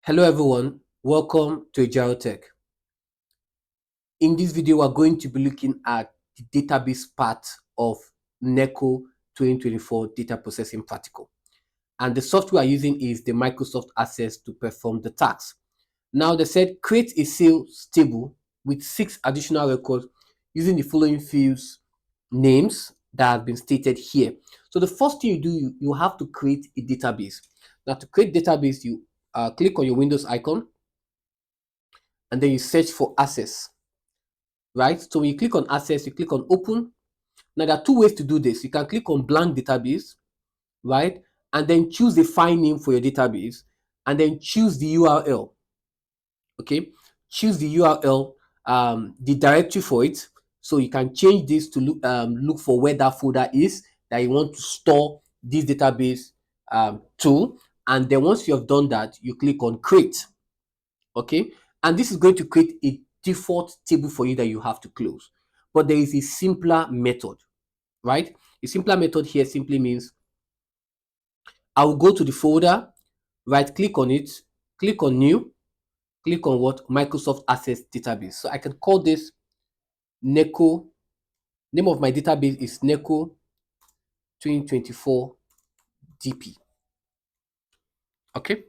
Hello everyone, welcome to Agile Tech. In this video, we're going to be looking at the database part of NECO 2024 Data Processing Practical. And the software we're using is the Microsoft Access to perform the tasks. Now they said create a sales table with 6 additional records using the following fields names that have been stated here. So the first thing you do, you have to create a database. Now to create database, you click on your Windows icon and then you search for access, right? So when you click on access, you click on open. Now there are two ways to do this. You can click on blank database, right? And then choose the file name for your database and then choose the URL. Okay, choose the URL, the directory for it. So you can change this to look for where that folder is that you want to store this database to. And then once you have done that, you click on create. Okay, and this is going to create a default table for you that you have to close. But there is a simpler method, right? A simpler method here simply means I will go to the folder, right click on it, click on new, click on what? Microsoft Access Database. So I can call this NECO. Name of my database is NECO 2024 DP. Okay.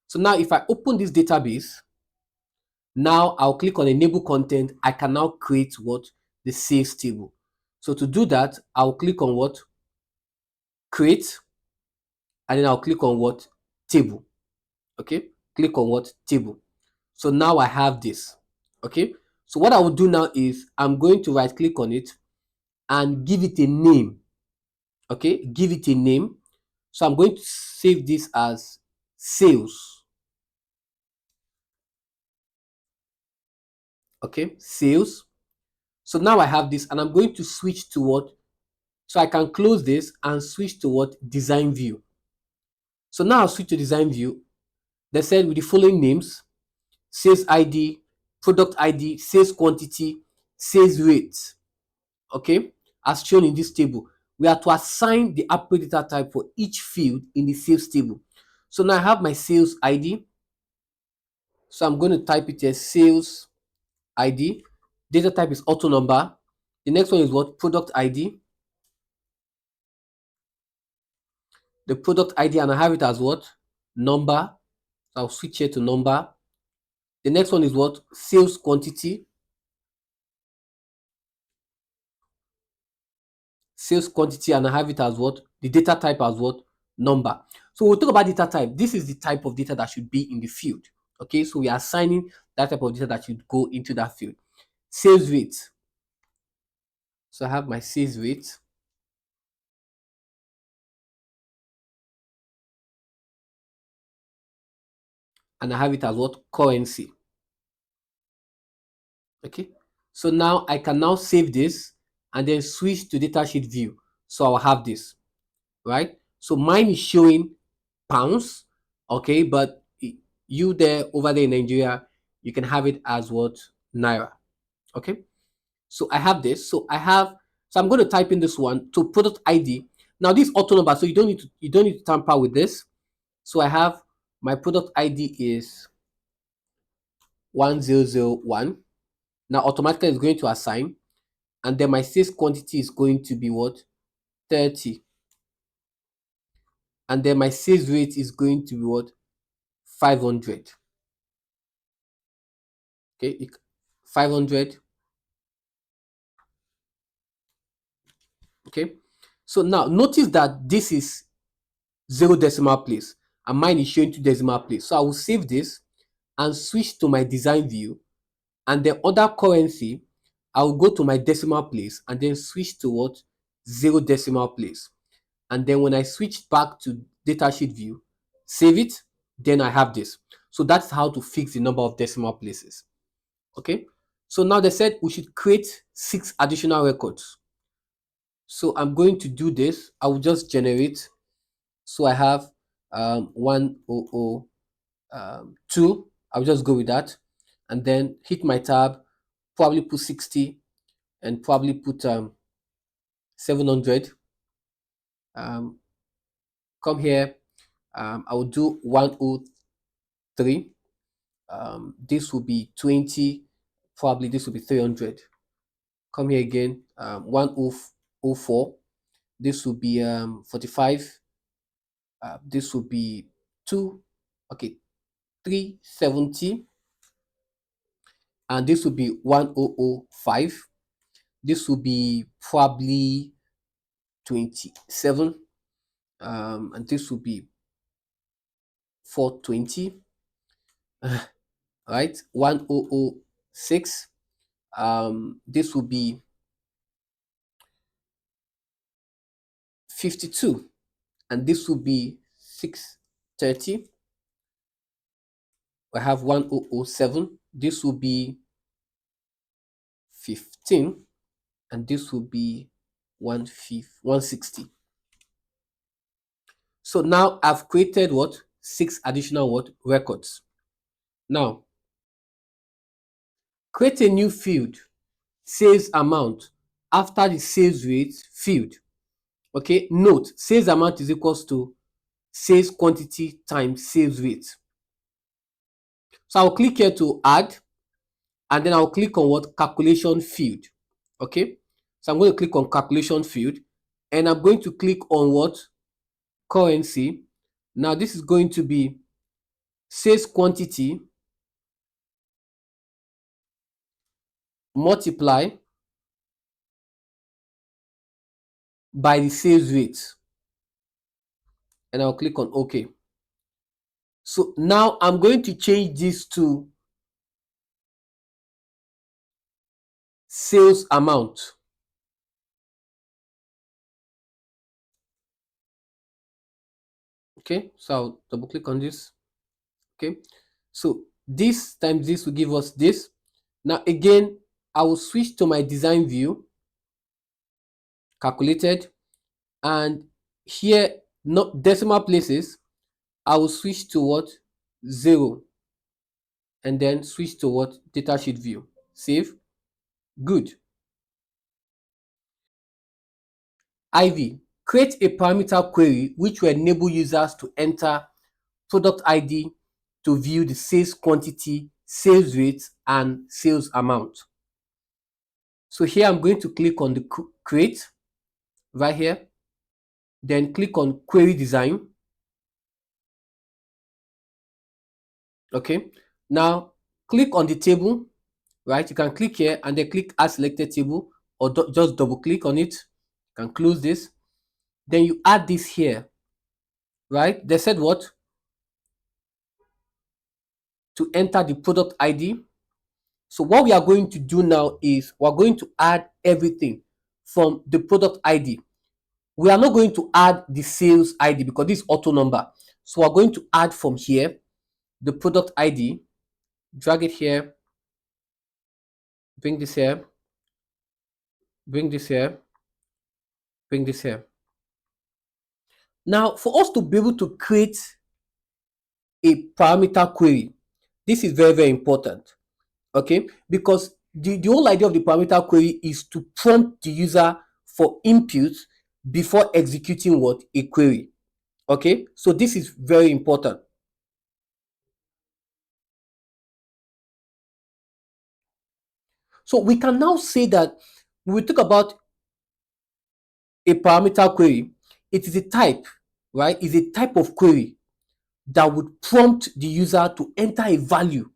So now if I open this database, now I'll click on enable content. I can now create what? The sales table. So to do that, I'll click on what? Create, and then I'll click on what? Table. Okay. Click on what? Table. So now I have this. Okay. So what I will do now is I'm going to right click on it and give it a name. Okay, give it a name. So I'm going to save this as sales. Okay, sales. So now I have this and I'm going to switch to what? So I can close this and switch to what? Design view. So now I'll switch to design view. They said with the following names: sales ID, product ID, sales quantity, sales rate. Okay, as shown in this table. We are to assign the appropriate data type for each field in the sales table. So now I have my sales ID. So I'm going to type it as sales ID. Data type is auto number. The next one is what? Product ID. The product ID, and I have it as what? Number. So I'll switch here to number. The next one is what? Sales quantity. Sales quantity, and I have it as what? The data type as what? Number. So we'll talk about data type. This is the type of data that should be in the field. Okay, so we are assigning that type of data that should go into that field. Sales rate. So I have my sales rate. And I have it as what? Currency. Okay, so now I can now save this and then switch to datasheet view. So I'll have this, right? So mine is showing pounds, okay, but you there over there in Nigeria, you can have it as what? Naira. Okay, so I have this. So I'm going to type in this one to product ID. Now this auto number, so you don't need to tamper with this. So I have my product ID is 1001. Now automatically it's going to assign, and then my sales quantity is going to be what? 30. And then my sales rate is going to be what? 500. Okay, 500. Okay, so now notice that this is 0 decimal place and mine is showing 2 decimal place. So I will save this and switch to my design view, and then other currency, I will go to my decimal place and then switch to what? 0 decimal place. And then when I switch back to datasheet view, save it, then I have this. So that's how to fix the number of decimal places. Okay, so now they said we should create 6 additional records. So I'm going to do this. I will just generate. So I have 1002. I'll just go with that and then hit my tab, probably put 60 and probably put 700. Come here. I will do 10 3. This will be 20. Probably this will be 300. Come here again. 104. This will be 45. This will be 2. Okay, 370. And this will be 1005. This will be probably 27. And this will be 420. Right, 1006. This will be 52, and this will be 630. I have 1007. This will be 15, and this will be 160. So now I've created what? 6 additional what? Records. Now create a new field, sales amount, after the sales rate field. Okay, note sales amount is equals to sales quantity times sales rate. So I'll click here to add, and then I'll click on what? Calculation field. Okay, so I'm going to click on calculation field, and I'm going to click on what? Currency. Now this is going to be sales quantity multiply by the sales rate, and I'll click on OK. So now I'm going to change this to sales amount. Okay, so I'll double click on this. Okay, so this times this will give us this. Now again, I will switch to my design view, calculated, and here not decimal places, I will switch to what? 0, and then switch to what? Datasheet view. Save. Good. IV, create a parameter query which will enable users to enter product ID to view the sales quantity, sales rate, and sales amount. So here I'm going to click on the create right here, then click on query design. Okay, now click on the table, right? You can click here and then click add selected table, or just double click on it. You can close this, then you add this here, right? They said what? To enter the product ID. So what we are going to do now is we're going to add everything from the product ID. We are not going to add the sales ID because this is auto number. So we're going to add from here the product ID, drag it here, bring this here, bring this here, bring this here. Now, for us to be able to create a parameter query, this is very, very important. Okay, because the whole idea of the parameter query is to prompt the user for input before executing what? A query. Okay, so this is very important. So we can now say that when we talk about a parameter query, it is a type, right? It's a type of query that would prompt the user to enter a value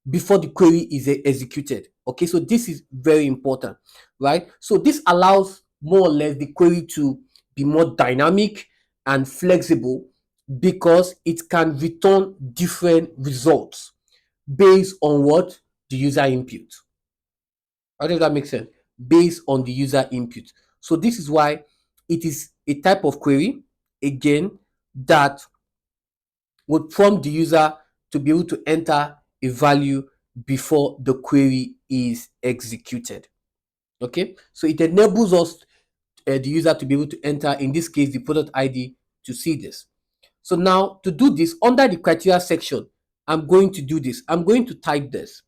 before the query is executed. Okay, so this is very important, right? So this allows more or less the query to be more dynamic and flexible because it can return different results based on what? The user input. I don't know if that makes sense. Based on the user input. So this is why it is a type of query, again, that would prompt the user to be able to enter a value before the query is executed. Okay, so it enables us, the user, to be able to enter, in this case, the product ID to see this. So now to do this, under the criteria section, I'm going to do this. I'm going to type this.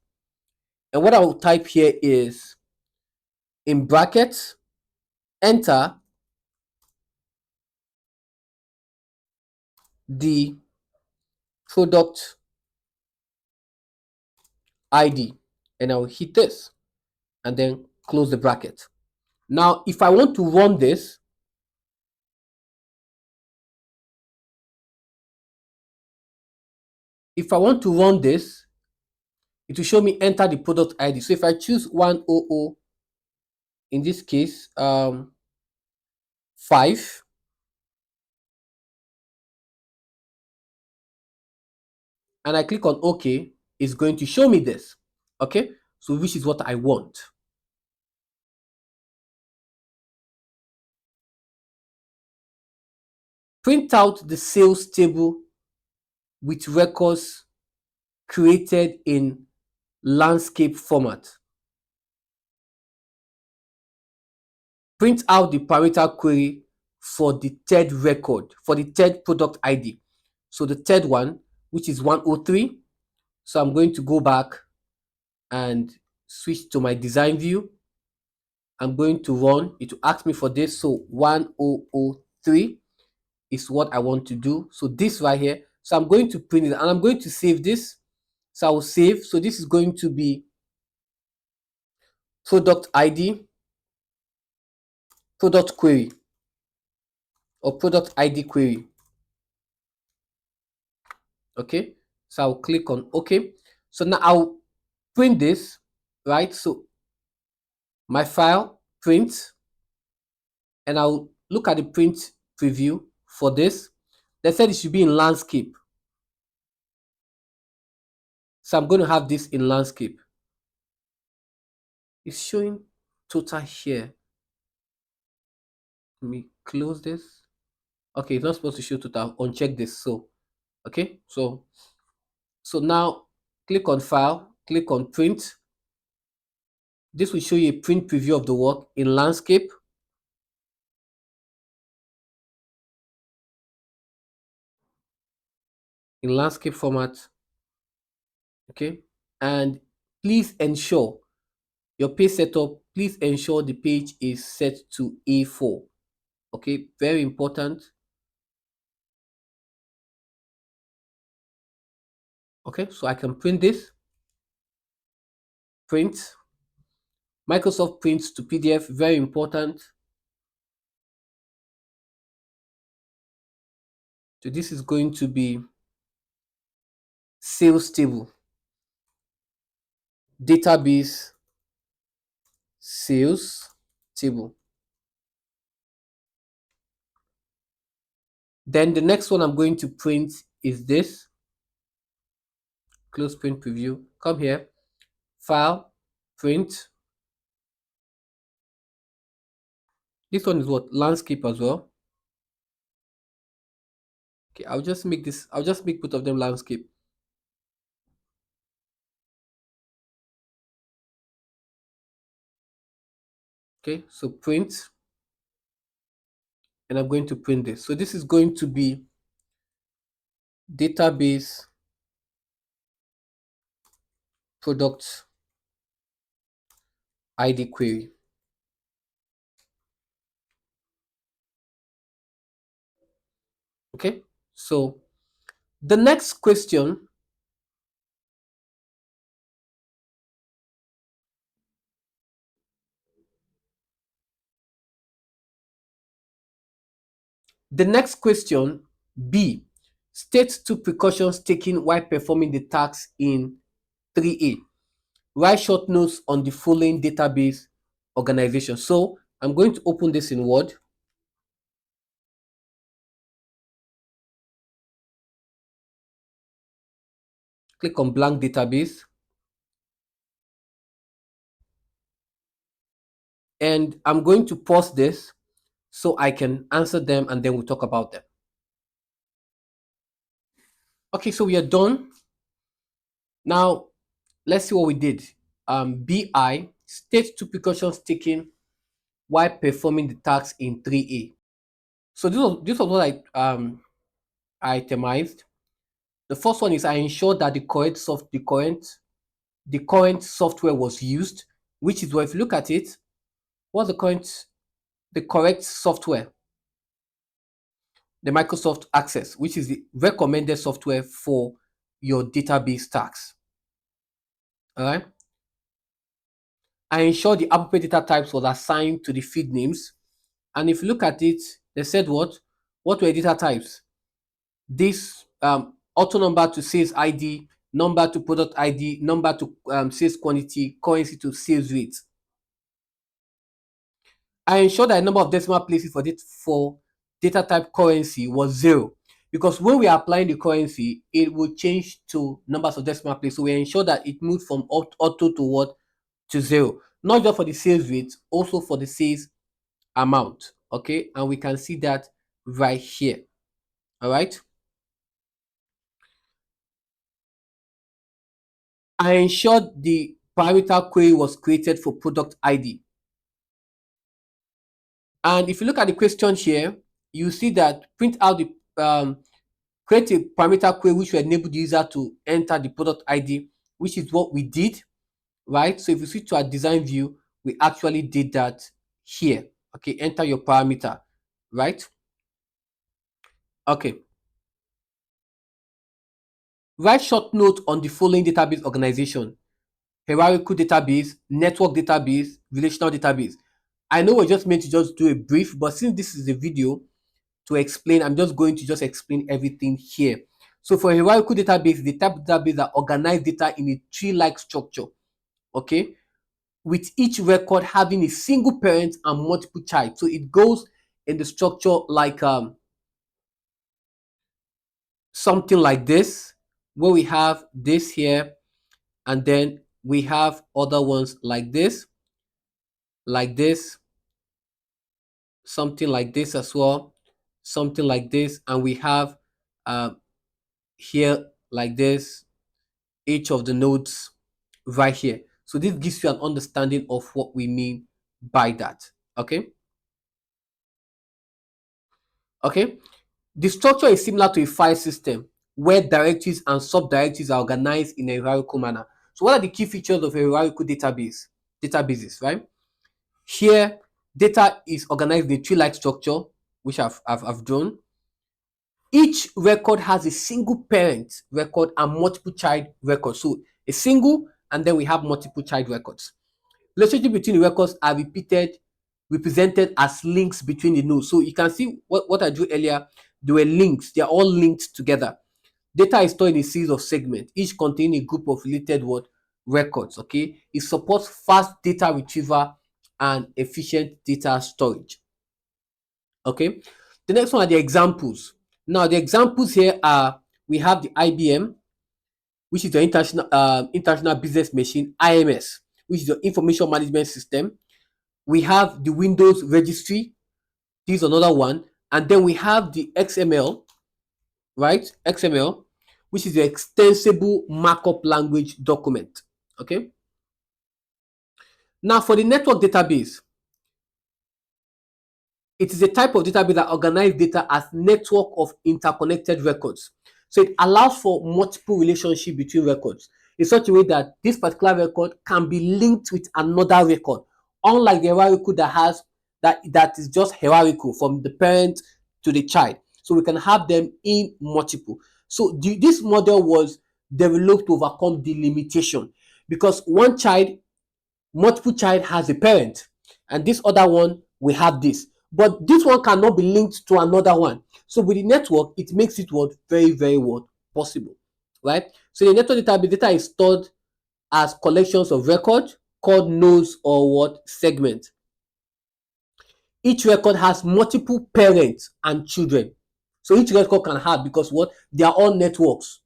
And what I will type here is, in brackets, enter the product ID, and I'll hit this and then close the bracket. Now, if I want to run this, it will show me enter the product ID. So if I choose 100, in this case, 5, and I click on OK, it's going to show me this. Okay, so which is what I want. Print out the sales table with records created in landscape format. Print out the parameter query for the third record, for the third product ID. So the third one, which is 103. So I'm going to go back and switch to my design view. I'm going to run. It will ask me for this. So 1003 is what I want to do. So this right here. So I'm going to print it and I'm going to save this. So I will save. So this is going to be product ID, product query, or product ID query. Okay. So I'll click on OK. So now I'll print this, right? So my file, print, and I'll look at the print preview for this. They said it should be in landscape. So I'm going to have this in landscape. It's showing total here. Let me close this. Okay, it's not supposed to show total. Uncheck this. So, okay, so now click on file, click on print. This will show you a print preview of the work in landscape. In landscape format. Okay, and please ensure your page setup, please ensure the page is set to A4. Okay, very important. Okay, so I can print this. Print. Microsoft prints to PDF, very important. So this is going to be sales table, database, sales table. Then the next one I'm going to print is this. Close print preview. Come here, file, print. This one is what? Landscape as well. Okay, I'll just make both of them landscape. Okay, so print, and I'm going to print this. So this is going to be database product ID query. Okay, so the next question B, state 2 precautions taken while performing the task in 3A. Write short notes on the following database organization. So I'm going to open this in Word. Click on blank database. And I'm going to pause this so I can answer them and then we'll talk about them. Okay, so we are done. Now, let's see what we did. BI, state 2 precautions taken while performing the task in 3A. So this was what I itemized. The first one is I ensured that the current software was used, which is where if you look at it, what's the correct software? The Microsoft Access, which is the recommended software for your database tasks. All right. I ensure the appropriate data types was assigned to the feed names. And if you look at it, they said what? What were data types? This auto number to sales ID, number to product ID, number to sales quantity, currency to sales rate. I ensured that the number of decimal places for data type currency was 0, because when we are applying the currency, it will change to numbers of decimal places. So we ensure that it moved from auto to what? To 0. Not just for the sales rate, also for the sales amount. Okay, and we can see that right here. All right. I ensured the parameter query was created for product ID. And if you look at the question here, you see that print out the create a parameter query which will enable the user to enter the product ID, which is what we did, right? So if you switch to our design view, we actually did that here. Okay, enter your parameter, right? Okay. Write short note on the following database organization: hierarchical database, network database, relational database. I know we're just meant to just do a brief, but since this is a video to explain, I'm just going to just explain everything here. So for a hierarchical database, the type of database that organize data in a tree-like structure, okay, with each record having a single parent and multiple child. So it goes in the structure like something like this, where we have this here, and then we have other ones like this, something like this as well, something like this, and we have uh, here like this, each of the nodes right here. So this gives you an understanding of what we mean by that. Okay. Okay. The structure is similar to a file system where directories and subdirectories are organized in a hierarchical manner. So what are the key features of a hierarchical databases, right? Here, data is organized in a tree-like structure, which I've drawn. Each record has a single parent record and multiple child records. So a single, and then we have multiple child records. Relationship between the records are represented as links between the nodes. So you can see what I drew earlier. There were links. They are all linked together. Data is stored in a series of segments, each containing a group of related records. Okay, it supports fast data retrieval and efficient data storage. Okay, the next one are the examples. Now the examples here are, we have the IBM, which is the international business machine, IMS, which is the information management system. We have the Windows registry. This is another one. And then we have the XML, right? XML, which is the extensible markup language document. Okay. Now for the network database, it is a type of database that organizes data as network of interconnected records. So it allows for multiple relationships between records in such a way that this particular record can be linked with another record, unlike the hierarchical that is just hierarchical from the parent to the child. So we can have them in multiple. So this model was developed to overcome the limitation, because multiple child has a parent, and this other one we have this, but this one cannot be linked to another one. So with the network, it makes it very, very possible, right? So the network database data is stored as collections of records called nodes or segments. Each record has multiple parents and children. So each record can have, because they are all networks.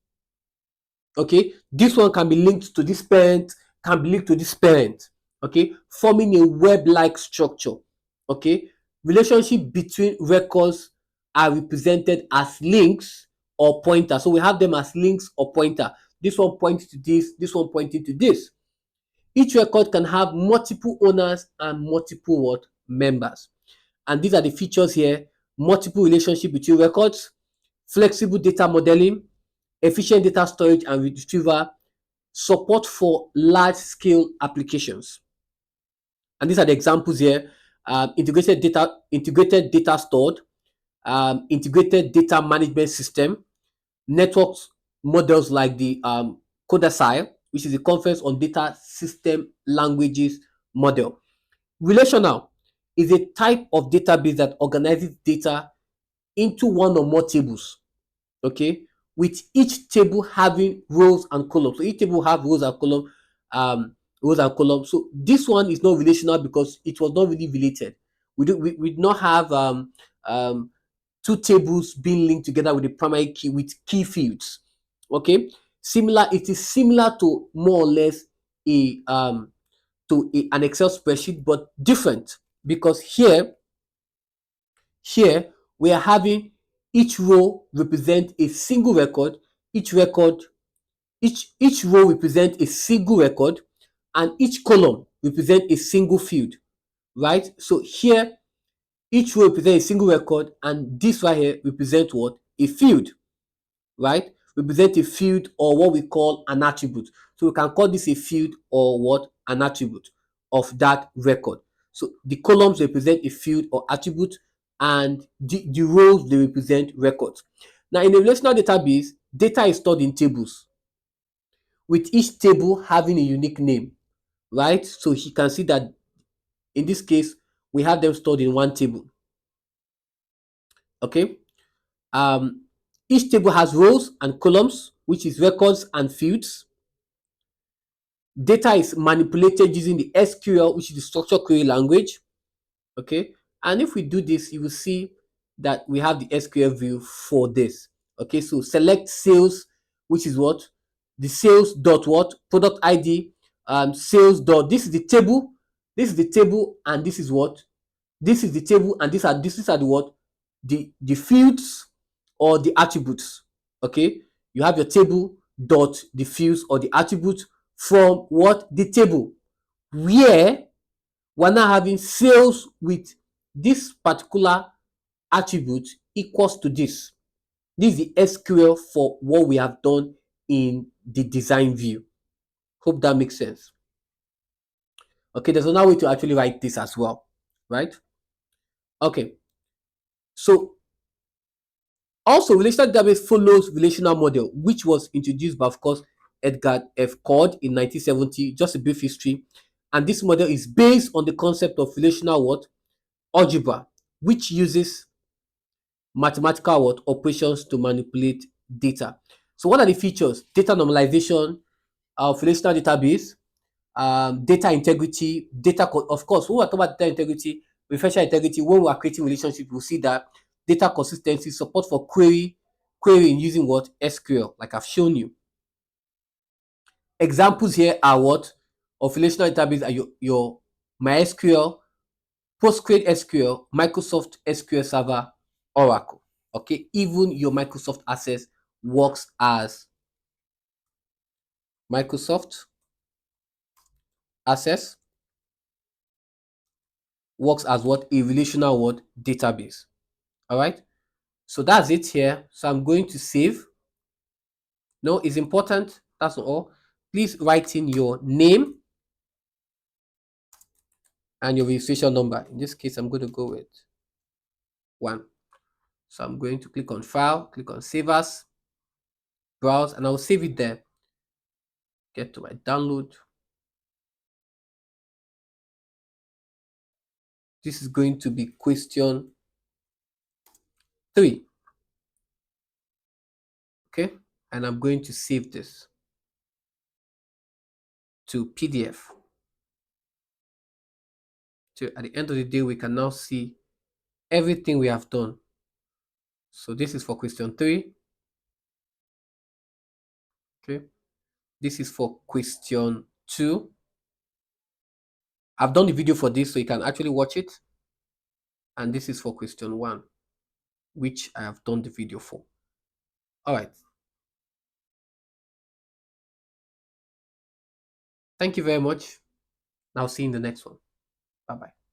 Okay, this one can be linked to this parent, can be linked to this parent. Okay, forming a web-like structure. Okay, relationship between records are represented as links or pointer. So we have them as links or pointer. This one points to this one pointing to this. Each record can have multiple owners and multiple members. And these are the features here: multiple relationship between records, flexible data modeling, efficient data storage and retrieval, support for large-scale applications. And these are the examples here: integrated data stored, integrated data management system, network models like the Codacile, which is the Conference on Data System Languages model. Relational is a type of database that organizes data into one or more tables, okay, with each table having rows and columns. So each table have rows and columns. So this one is not relational because it was not really related. We do not have um, two tables being linked together with the primary key with key fields. Okay, it is similar to more or less an Excel spreadsheet, but different because here we are having each row represent a single record, each row represent a single record, and each column represent a single field, right? So here each row represent a single record, and this right here represent what? A field, right? Represent a field or what we call an attribute. So we can call this a field or what? An attribute of that record. So the columns represent a field or attribute, and the rows they represent records. Now in a relational database, data is stored in tables, with each table having a unique name, right? So you can see that in this case, we have them stored in one table. Okay. Um, each table has rows and columns, which is records and fields. Data is manipulated using the SQL, which is the structured query language. Okay. And if we do this, you will see that we have the SQL view for this. Okay. So select sales, which is what? The sales dot what? Product ID, sales dot. This is the table. This is the table, and this is what? This is the table, and these are the what? The fields or the attributes. Okay. You have your table dot the fields or the attributes from what? The table, where we're now having sales with this particular attribute equals to this. This is the SQL for what we have done in the design view. Hope that makes sense. Okay, there's another way to actually write this as well, right? Okay, so also relational database follows relational model, which was introduced by, of course, Edgar F. Cord in 1970. Just a brief history. And this model is based on the concept of relational what? Algebra, which uses mathematical what? Operations to manipulate data. So what are the features? Data normalization of relational database, data integrity, of course, when we talk about data integrity, referential integrity, when we are creating relationships, we'll see that data consistency, support for querying using what? SQL, like I've shown you. Examples here are what? Of relational database are your MySQL, PostgreSQL, Microsoft SQL Server, Oracle. Okay, even your Microsoft Access works as Microsoft Access works as what? A relational what? Database. All right. So that's it here. So I'm going to save. No, it's important. That's all. Please write in your name and your registration number. In this case, I'm going to go with 1. So I'm going to click on File, click on Save As, Browse, and I'll save it there. Get to my download. This is going to be question 3. Okay, and I'm going to save this to PDF. So at the end of the day, we can now see everything we have done. So this is for question 3. Okay, this is for question 2. I've done the video for this, so you can actually watch it. And this is for question 1, which I have done the video for. All right. Thank you very much. I'll see you in the next one. Bye-bye.